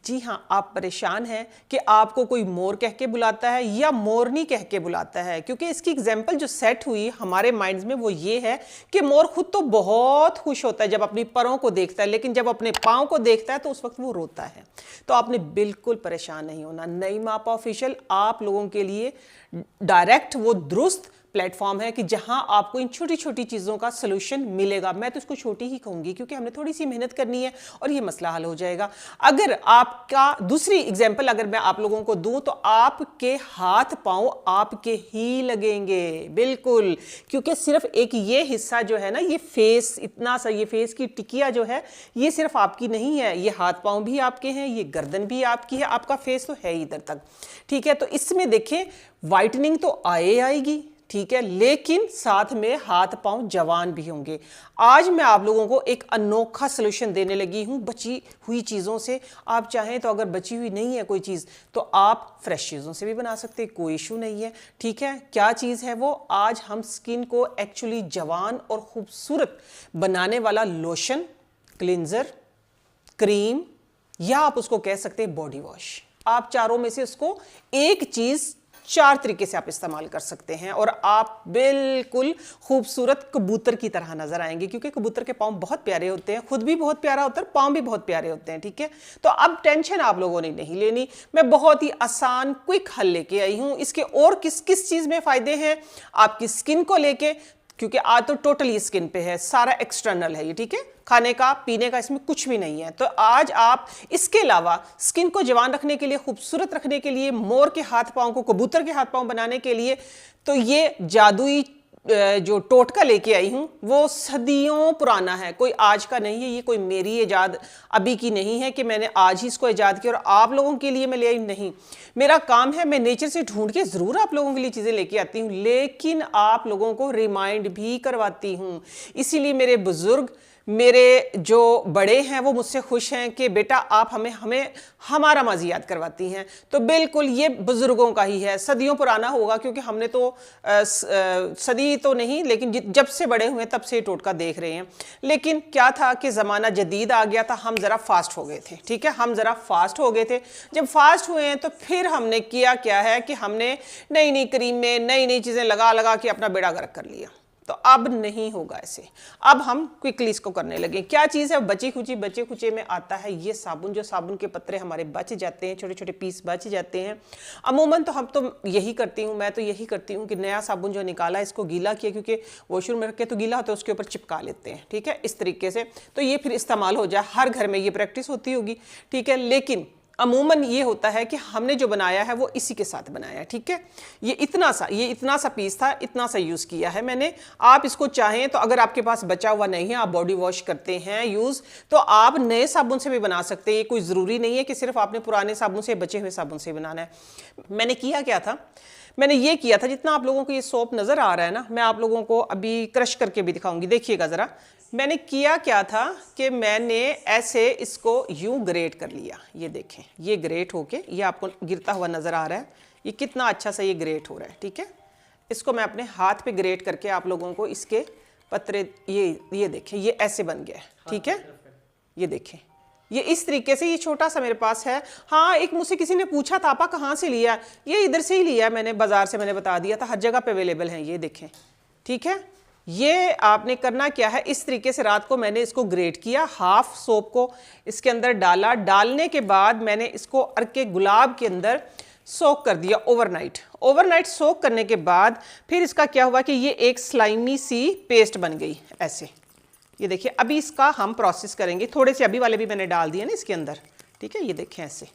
जी हाँ, आप परेशान हैं कि आपको कोई मोर कह के बुलाता है या मोरनी कह के बुलाता है, क्योंकि इसकी एग्जाम्पल जो सेट हुई हमारे माइंड्स में वो ये है कि मोर खुद तो बहुत खुश होता है जब अपनी परों को देखता है, लेकिन जब अपने पाँव को देखता है तो उस वक्त वो रोता है। तो आपने बिल्कुल परेशान नहीं होना। नईम आपा ऑफिशियल आप लोगों के लिए डायरेक्ट वो दुरुस्त प्लेटफॉर्म है कि जहां आपको इन छोटी छोटी चीज़ों का सोल्यूशन मिलेगा। मैं तो इसको छोटी ही कहूंगी क्योंकि हमने थोड़ी सी मेहनत करनी है और ये मसला हल हो जाएगा। अगर आपका दूसरी एग्जांपल अगर मैं आप लोगों को दूं तो आपके हाथ पांव आपके ही लगेंगे, बिल्कुल, क्योंकि सिर्फ एक ये हिस्सा जो है ना, ये फेस, इतना सा ये फेस की टिकिया जो है ये सिर्फ आपकी नहीं है, ये हाथ पांव भी आपके हैं, ये गर्दन भी आपकी है, आपका फेस तो है इधर तक, ठीक है। तो इसमें देखें वाइटनिंग तो आएगी, ठीक है, लेकिन साथ में हाथ पांव जवान भी होंगे। आज मैं आप लोगों को एक अनोखा सलूशन देने लगी हूं बची हुई चीज़ों से। आप चाहें तो अगर बची हुई नहीं है कोई चीज़ तो आप फ्रेश चीज़ों से भी बना सकते हैं, कोई इशू नहीं है, ठीक है। क्या चीज़ है वो? आज हम स्किन को एक्चुअली जवान और खूबसूरत बनाने वाला लोशन, क्लिंजर, क्रीम, या आप उसको कह सकते हैं बॉडी वॉश, आप चारों में से उसको एक चीज़ 4 तरीके से आप इस्तेमाल कर सकते हैं और आप बिल्कुल खूबसूरत कबूतर की तरह नजर आएंगे, क्योंकि कबूतर के पाँव बहुत प्यारे होते हैं, खुद भी बहुत प्यारा होता है, पाँव भी बहुत प्यारे होते हैं, ठीक है। तो अब टेंशन आप लोगों ने नहीं लेनी, मैं बहुत ही आसान क्विक हल लेके आई हूं। इसके और किस किस चीज में फायदे हैं आपकी स्किन को लेके, क्योंकि आज तो टोटली स्किन पे है, सारा एक्सटर्नल है ये, ठीक है, खाने का पीने का इसमें कुछ भी नहीं है। तो आज आप इसके अलावा स्किन को जवान रखने के लिए, खूबसूरत रखने के लिए, मोर के हाथ पांव को कबूतर के हाथ पांव बनाने के लिए, तो ये जादुई जो टोटका लेके आई हूं वो सदियों पुराना है, कोई आज का नहीं है, ये कोई मेरी इजाद अभी की नहीं है कि मैंने आज ही इसको इजाद किया और आप लोगों के लिए मैं ले आई, नहीं। मेरा काम है, मैं नेचर से ढूंढ के जरूर आप लोगों के लिए चीजें लेके आती हूं, लेकिन आप लोगों को रिमाइंड भी करवाती हूं। इसीलिए मेरे बुजुर्ग, मेरे जो बड़े हैं वो मुझसे खुश हैं कि बेटा आप हमें हमारा माजी याद करवाती हैं। तो बिल्कुल ये बुजुर्गों का ही है, सदियों पुराना होगा, क्योंकि हमने तो सदी तो नहीं, लेकिन जब से बड़े हुए तब से टोटका देख रहे हैं। लेकिन क्या था कि ज़माना जदीद आ गया था, हम ज़रा फास्ट हो गए थे, ठीक है, हम ज़रा फास्ट हो गए थे। जब फास्ट हुए हैं तो फिर हमने किया क्या है कि हमने नई नई क्रीमें, नई नई चीज़ें लगा लगा के अपना बेड़ा गर्क कर लिया। तो अब नहीं होगा ऐसे, अब हम क्विकली इसको करने लगे। क्या चीज़ है? बचे खुचे में आता है ये साबुन, जो साबुन के पत्रे हमारे बच जाते हैं, छोटे छोटे पीस बच जाते हैं। अमूमन तो हम तो यही करती हूँ, मैं तो यही करती हूँ कि नया साबुन जो निकाला इसको गीला किया, क्योंकि वॉशरूम में रख के तो गीला होता है, उसके ऊपर चिपका लेते हैं, ठीक है, इस तरीके से, तो ये फिर इस्तेमाल हो जाए। हर घर में ये प्रैक्टिस होती होगी, ठीक है, लेकिन अमूमन ये होता है कि हमने जो बनाया है वो इसी के साथ बनाया है, ठीक है। ये इतना सा पीस था, इतना सा यूज़ किया है मैंने। आप इसको चाहें तो अगर आपके पास बचा हुआ नहीं है, आप बॉडी वॉश करते हैं यूज़, तो आप नए साबुन से भी बना सकते हैं। ये कोई ज़रूरी नहीं है कि सिर्फ आपने पुराने साबुन से, बचे हुए साबुन से बनाना है। मैंने किया क्या था, मैंने ये किया था, जितना आप लोगों को ये सोप नज़र आ रहा है ना, मैं आप लोगों को अभी क्रश करके भी दिखाऊंगी, देखिएगा ज़रा। मैंने किया क्या था कि मैंने ऐसे इसको यूं ग्रेट कर लिया, ये देखें, ये ग्रेट होके, ये आपको गिरता हुआ नज़र आ रहा है, ये कितना अच्छा सा ये ग्रेट हो रहा है, ठीक है। इसको मैं अपने हाथ पे ग्रेट करके आप लोगों को इसके पत्रे, ये देखें, ये ऐसे बन गया है, ठीक है, ये देखें, ये इस तरीके से, ये छोटा सा मेरे पास है। हाँ, एक मुझसे किसी ने पूछा था आपा कहाँ से लिया, ये इधर से ही लिया है मैंने, बाजार से, मैंने बता दिया था, हर जगह पे अवेलेबल है, ये देखें, ठीक है। ये आपने करना क्या है, इस तरीके से रात को मैंने इसको ग्रेट किया, हाफ सोप को इसके अंदर डाला, डालने के बाद मैंने इसको अर्के गुलाब के अंदर सोक कर दिया ओवरनाइट सोक करने के बाद फिर इसका क्या हुआ कि ये एक स्लाइमी सी पेस्ट बन गई ऐसे। ये देखिए, अभी इसका हम प्रोसेस करेंगे, थोड़े से अभी वाले भी मैंने डाल दिए ना इसके अंदर, ठीक है, ये देखें ऐसे।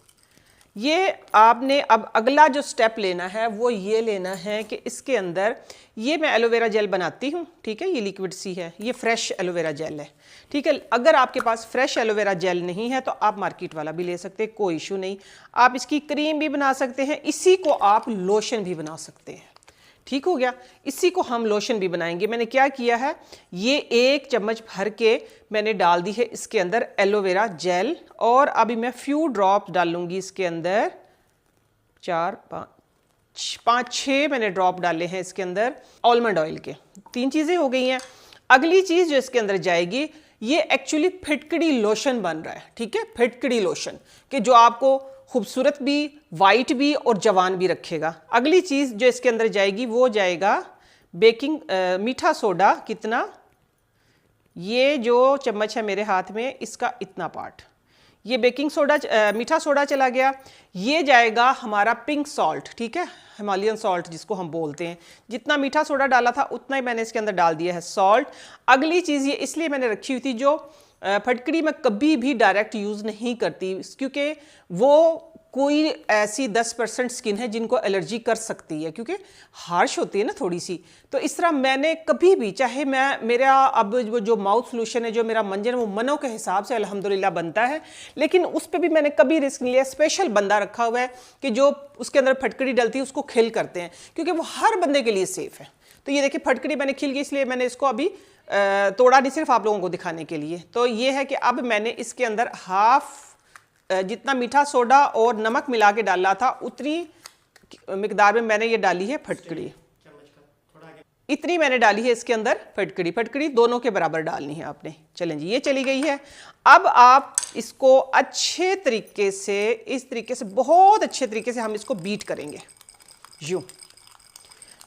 ये आपने अब अगला जो स्टेप लेना है वो ये लेना है कि इसके अंदर ये मैं एलोवेरा जेल बनाती हूँ, ठीक है, ये लिक्विड सी है, ये फ्रेश एलोवेरा जेल है, ठीक है। अगर आपके पास फ्रेश एलोवेरा जेल नहीं है तो आप मार्केट वाला भी ले सकते हैं, कोई इशू नहीं। आप इसकी क्रीम भी बना सकते हैं, इसी को आप लोशन भी बना सकते हैं, ठीक हो गया। इसी को हम लोशन भी बनाएंगे। मैंने क्या किया है, ये 1 चम्मच भर के मैंने डाल दी है इसके अंदर एलोवेरा जेल, और अभी मैं फ्यू ड्रॉप डालूंगी इसके अंदर, 4 5 6 मैंने ड्रॉप डाले हैं इसके अंदर आलमंड ऑयल के। 3 चीज़ें हो गई हैं। अगली चीज़ जो इसके अंदर जाएगी, ये एक्चुअली फिटकड़ी लोशन बन रहा है, ठीक है, फिटकड़ी लोशन कि जो आपको खूबसूरत भी, वाइट भी और जवान भी रखेगा। अगली चीज जो इसके अंदर जाएगी वो जाएगा बेकिंग मीठा सोडा। कितना, ये जो चम्मच है मेरे हाथ में इसका इतना पार्ट, ये बेकिंग सोडा मीठा सोडा चला गया। ये जाएगा हमारा पिंक सॉल्ट, ठीक है, हिमालयन सॉल्ट जिसको हम बोलते हैं। जितना मीठा सोडा डाला था उतना ही मैंने इसके अंदर डाल दिया है सॉल्ट। अगली चीज़ ये इसलिए मैंने रखी हुई थी, जो फटकड़ी मैं कभी भी डायरेक्ट यूज़ नहीं करती क्योंकि वो कोई ऐसी 10% स्किन है जिनको एलर्जी कर सकती है, क्योंकि हार्श होती है ना थोड़ी सी। तो इस तरह मैंने कभी भी, चाहे मैं मेरा अब वो जो माउथ सोल्यूशन है, जो मेरा मंजन है, वो मनों के हिसाब से अल्हम्दुलिल्लाह बनता है, लेकिन उस पर भी मैंने कभी रिस्क नहीं लिया। स्पेशल बंदा रखा हुआ है कि जो उसके अंदर फटकड़ी डलती है उसको खिल करते हैं, क्योंकि वो हर बंदे के लिए सेफ़ है। तो ये देखिए फटकड़ी मैंने खिल गई, इसलिए मैंने इसको अभी तोड़ा नहीं, सिर्फ आप लोगों को दिखाने के लिए। तो ये है कि अब मैंने इसके अंदर हाफ जितना मीठा सोडा और नमक मिला के डाला था उतनी मिकदार में मैंने ये डाली है फटकड़ी। इतनी मैंने डाली है इसके अंदर फटकड़ी। फटकड़ी दोनों के बराबर डालनी है आपने। चलें जी, ये चली गई है। अब आप इसको अच्छे तरीके से, इस तरीके से, बहुत अच्छे तरीके से हम इसको बीट करेंगे। यूं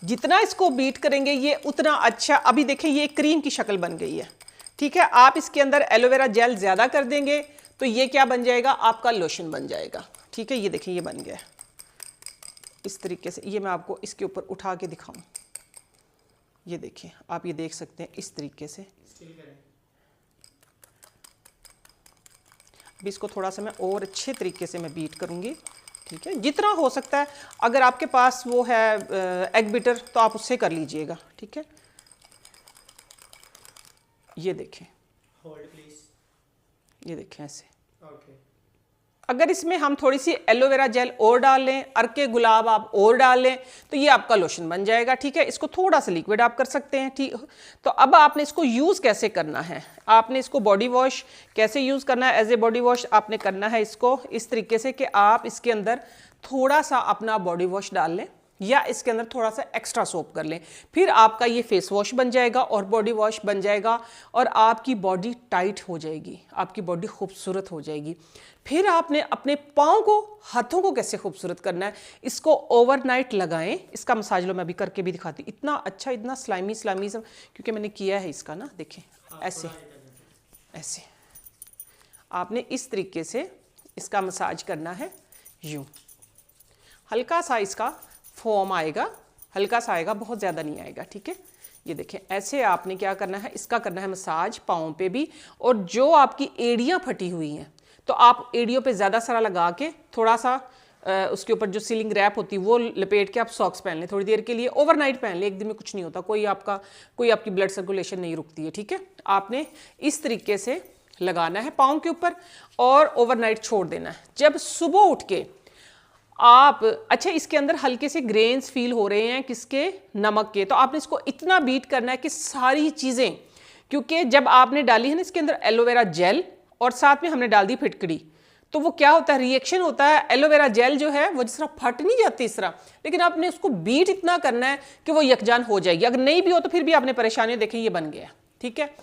जितना इसको बीट करेंगे ये उतना अच्छा। अभी देखें ये क्रीम की शक्ल बन गई है, ठीक है। आप इसके अंदर एलोवेरा जेल ज्यादा कर देंगे तो ये क्या बन जाएगा, आपका लोशन बन जाएगा, ठीक है। ये देखिए ये बन गया इस तरीके से। ये मैं आपको इसके ऊपर उठा के दिखाऊं, ये देखिए, आप ये देख सकते हैं इस तरीके से। अब इसको थोड़ा सा मैं और अच्छे तरीके से मैं बीट करूंगी, ठीक है, जितना हो सकता है। अगर आपके पास वो है एग बीटर तो आप उससे कर लीजिएगा, ठीक है। ये देखें, होल्ड प्लीज, ये देखें ऐसे। ओके। अगर इसमें हम थोड़ी सी एलोवेरा जेल और डाल लें, अर्के गुलाब आप और डाल लें, तो ये आपका लोशन बन जाएगा, ठीक है। इसको थोड़ा सा लिक्विड आप कर सकते हैं, ठीक। तो अब आपने इसको यूज़ कैसे करना है, आपने इसको बॉडी वॉश कैसे यूज़ करना है, एज ए बॉडी वॉश आपने करना है इसको इस तरीके से कि आप इसके अंदर थोड़ा सा अपना बॉडी वॉश डाल लें या इसके अंदर थोड़ा सा एक्स्ट्रा सोप कर लें। फिर आपका ये फेस वॉश बन जाएगा और बॉडी वॉश बन जाएगा और आपकी बॉडी टाइट हो जाएगी, आपकी बॉडी खूबसूरत हो जाएगी। फिर आपने अपने पाँव को, हाथों को कैसे खूबसूरत करना है, इसको ओवरनाइट लगाएं। इसका मसाज लो, मैं अभी करके भी दिखाती हूँ। इतना अच्छा, इतना स्लाइमी स्लाइमी सब, क्योंकि मैंने किया है इसका ना, देखें ऐसे ऐसे आपने इस तरीके से इसका मसाज करना है। यूँ हल्का सा इसका फोम आएगा, हल्का सा आएगा, बहुत ज़्यादा नहीं आएगा, ठीक है। ये देखें ऐसे आपने क्या करना है, इसका करना है मसाज पाँव पे भी। और जो आपकी एड़ियाँ फटी हुई हैं तो आप एड़ियों पे ज़्यादा सारा लगा के थोड़ा सा उसके ऊपर जो सीलिंग रैप होती है वो लपेट के आप सॉक्स पहन लें थोड़ी देर के लिए। ओवरनाइट पहन लें, एक दिन में कुछ नहीं होता, कोई आपकी ब्लड सर्कुलेशन नहीं रुकती है, ठीक है। आपने इस तरीके से लगाना है पाँव के ऊपर और ओवरनाइट छोड़ देना है। जब सुबह उठ के आप, अच्छा इसके अंदर हल्के से ग्रेन्स फील हो रहे हैं, किसके, नमक के, तो आपने इसको इतना बीट करना है कि सारी चीज़ें, क्योंकि जब आपने डाली है ना इसके अंदर एलोवेरा जेल और साथ में हमने डाल दी फिटकड़ी, तो वो क्या होता है, रिएक्शन होता है। एलोवेरा जेल जो है वो जिस तरह फट नहीं जाती इस तरह, लेकिन आपने उसको बीट इतना करना है कि वो यकजान हो जाएगी। अगर नहीं भी हो तो फिर भी आपने परेशानी, देखें ये बन गया, ठीक है।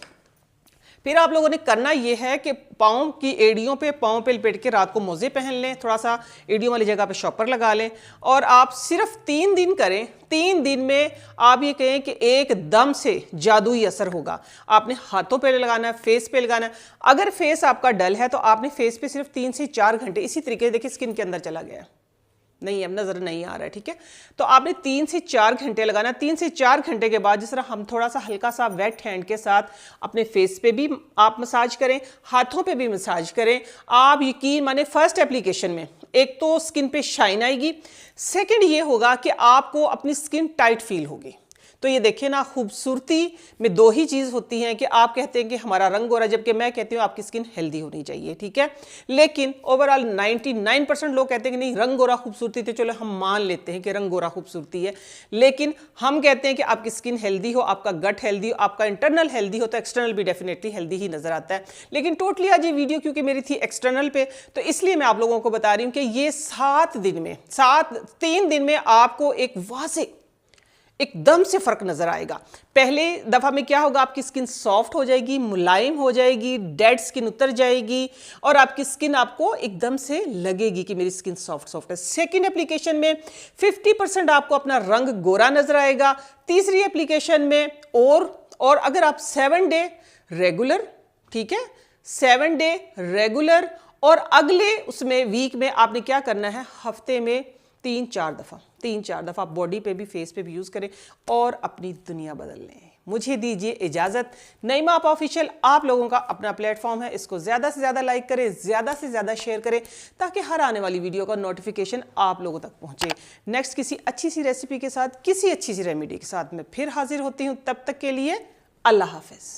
फिर आप लोगों ने करना ये है कि पाँव की एड़ियों पे, पाँव पे लपेट के रात को मोजे पहन लें, थोड़ा सा एड़ियों वाली जगह पे शॉपर लगा लें और आप सिर्फ 3 दिन करें। 3 दिन में आप ये कहें कि एकदम से जादुई असर होगा। आपने हाथों पे लगाना है, फेस पे लगाना है। अगर फेस आपका डल है तो आपने फेस पे सिर्फ 3 से 4 घंटे इसी तरीके से, देखिए स्किन के अंदर चला गया, नहीं अब नज़र नहीं आ रहा है, ठीक है। तो आपने 3 से 4 घंटे लगाना। 3 से 4 घंटे के बाद जिस तरह हम थोड़ा सा हल्का सा वेट हैंड के साथ अपने फेस पे भी आप मसाज करें, हाथों पे भी मसाज करें। आप यकीन माने फर्स्ट एप्लीकेशन में एक तो स्किन पे शाइन आएगी, सेकंड ये होगा कि आपको अपनी स्किन टाइट फील होगी। तो ये देखिए ना, खूबसूरती में 2 ही चीज़ होती हैं कि आप कहते हैं कि हमारा रंग गोरा, जबकि मैं कहती हूँ आपकी स्किन हेल्दी होनी चाहिए, ठीक है। लेकिन ओवरऑल 99% लोग कहते हैं कि नहीं रंग गोरा खूबसूरती, तो चलो हम मान लेते हैं कि रंग गोरा खूबसूरती है, लेकिन हम कहते हैं कि आपकी स्किन हेल्दी हो, आपका गट हेल्दी हो, आपका इंटरनल हेल्दी हो, तो एक्सटर्नल भी डेफिनेटली हेल्दी ही नजर आता है। लेकिन टोटली आज ये वीडियो क्योंकि मेरी थी एक्सटर्नल पे, तो इसलिए मैं आप लोगों को बता रही हूँ कि ये 3 दिन में आपको एक वाज़े एकदम से फर्क नजर आएगा। पहले दफा में क्या होगा, आपकी स्किन सॉफ्ट हो जाएगी, मुलायम हो जाएगी, डेड स्किन उतर जाएगी और आपकी स्किन आपको एकदम से लगेगी कि मेरी स्किन सॉफ्ट है। सेकेंड एप्लीकेशन में 50% आपको अपना रंग गोरा नजर आएगा। तीसरी एप्लीकेशन में और अगर आप 7 डे रेगुलर, ठीक है, 7 डे रेगुलर और अगले उसमें वीक में आपने क्या करना है, हफ्ते में 3-4 दफा बॉडी पे भी फेस पे भी यूज करें और अपनी दुनिया बदल लें। मुझे दीजिए इजाजत। नईमा आप ऑफिशियल आप लोगों का अपना प्लेटफॉर्म है, इसको ज्यादा से ज्यादा लाइक करें, ज्यादा से ज्यादा शेयर करें ताकि हर आने वाली वीडियो का नोटिफिकेशन आप लोगों तक पहुंचे। नेक्स्ट किसी अच्छी सी रेसिपी के साथ, किसी अच्छी सी रेमेडी के साथ मैं फिर हाजिर होती हूं। तब तक के लिए अल्लाह हाफिज।